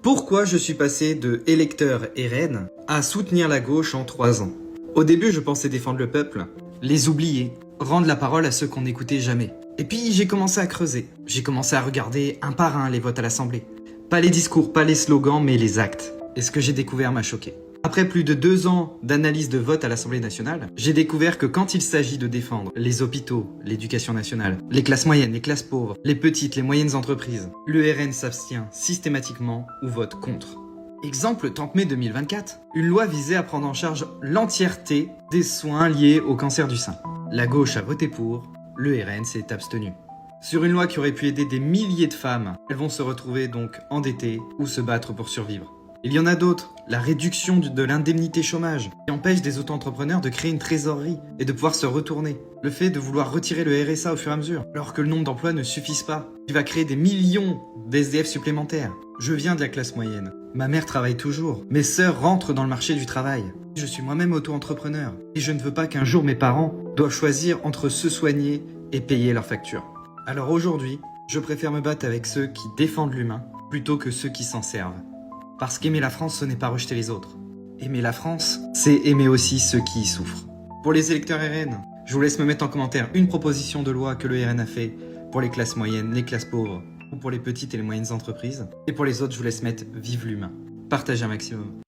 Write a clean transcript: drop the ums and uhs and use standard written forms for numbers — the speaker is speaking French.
Pourquoi je suis passé de électeur RN à soutenir la gauche en 3 ans? Au début, je pensais défendre le peuple, les oublier, rendre la parole à ceux qu'on n'écoutait jamais. Et puis j'ai commencé à creuser. J'ai commencé à regarder un par un les votes à l'Assemblée. Pas les discours, pas les slogans, mais les actes. Et ce que j'ai découvert m'a choqué. Après plus de 2 ans d'analyse de vote à l'Assemblée nationale, j'ai découvert que quand il s'agit de défendre les hôpitaux, l'éducation nationale, les classes moyennes, les classes pauvres, les petites, les moyennes entreprises, le RN s'abstient systématiquement ou vote contre. Exemple 30 mai 2024, une loi visait à prendre en charge l'entièreté des soins liés au cancer du sein. La gauche a voté pour, le RN s'est abstenu. Sur une loi qui aurait pu aider des milliers de femmes, elles vont se retrouver donc endettées ou se battre pour survivre. Il y en a d'autres, la réduction de l'indemnité chômage, qui empêche des auto-entrepreneurs de créer une trésorerie et de pouvoir se retourner. Le fait de vouloir retirer le RSA au fur et à mesure, alors que le nombre d'emplois ne suffise pas, qui va créer des millions d'SDF supplémentaires. Je viens de la classe moyenne. Ma mère travaille toujours. Mes sœurs rentrent dans le marché du travail. Je suis moi-même auto-entrepreneur. Et je ne veux pas qu'un jour mes parents doivent choisir entre se soigner et payer leurs factures. Alors aujourd'hui, je préfère me battre avec ceux qui défendent l'humain plutôt que ceux qui s'en servent. Parce qu'aimer la France, ce n'est pas rejeter les autres. Aimer la France, c'est aimer aussi ceux qui y souffrent. Pour les électeurs RN, je vous laisse me mettre en commentaire une proposition de loi que le RN a fait pour les classes moyennes, les classes pauvres, ou pour les petites et les moyennes entreprises. Et pour les autres, je vous laisse mettre vive l'humain. Partagez un maximum.